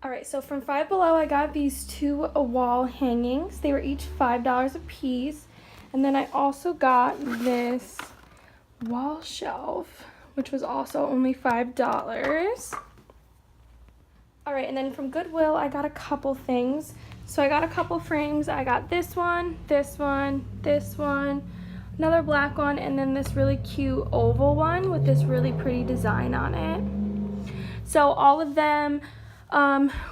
All right, so from Five Below, I got these two wall hangings. They were each $5 a piece. And then I also got this wall shelf, which was also only $5. All right, and then from Goodwill, I got a couple things. So I got a couple frames. I got this one, this one, this one, another black one, and then this really cute oval one with this really pretty design on it. So all of them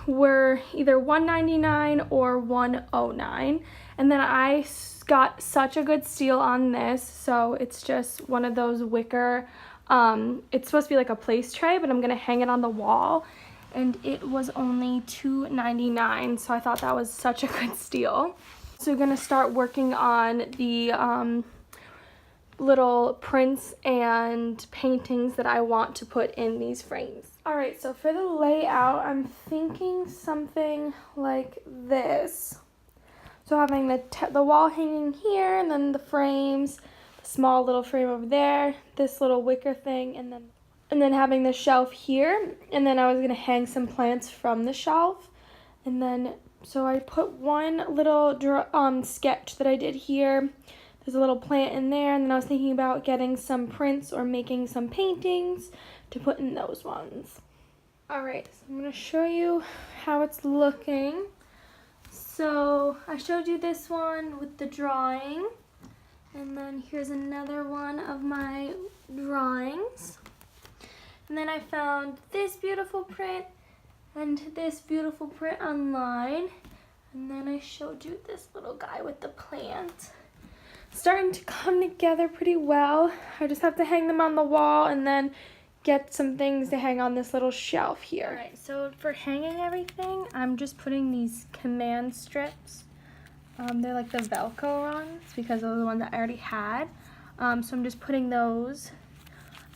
were either $1.99 or $1.09, and then I got such a good steal on this. So it's just one of those wicker, it's supposed to be like a place tray, but I'm gonna hang it on the wall, and it was only $2.99, so I thought that was such a good steal. So we're gonna start working on the little prints and paintings that I want to put in these frames. All right, so for the layout, I'm thinking something like this. So having the wall hanging here, and then the frames, the small little frame over there, this little wicker thing, and then having the shelf here, and then I was gonna hang some plants from the shelf, and then so I put one little sketch that I did here. There's a little plant in there, and then I was thinking about getting some prints or making some paintings to put in those ones. All right, so I'm gonna show you how it's looking. So I showed you this one with the drawing, and then here's another one of my drawings. And then I found this beautiful print and this beautiful print online, and then I showed you this little guy with the plant. Starting to come together pretty well. I just have to hang them on the wall and then get some things to hang on this little shelf here. All right, so for hanging everything, I'm just putting these command strips. They're like the Velcro ones because those are the ones that I already had. So I'm just putting those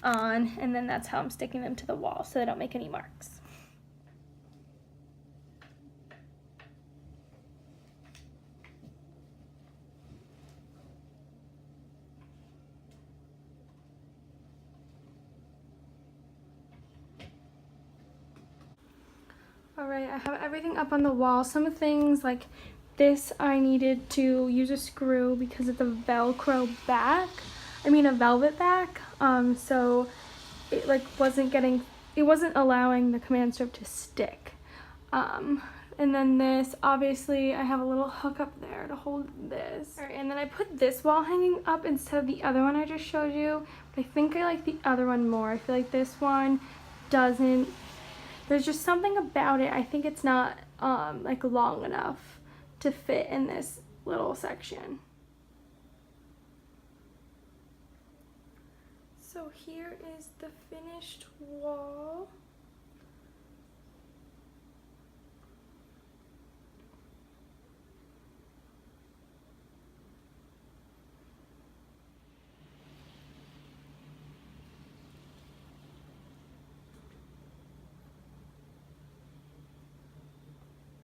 on, and then that's how I'm sticking them to the wall so they don't make any marks. Alright, I have everything up on the wall. Some things like this I needed to use a screw because it's a Velcro back. I mean a velvet back. So it wasn't allowing the command strip to stick. And then this, obviously I have a little hook up there to hold this. Alright, and then I put this wall hanging up instead of the other one I just showed you. But I think I like the other one more. I feel like this one doesn't. There's just something about it. I think it's not like long enough to fit in this little section. So here is the finished wall.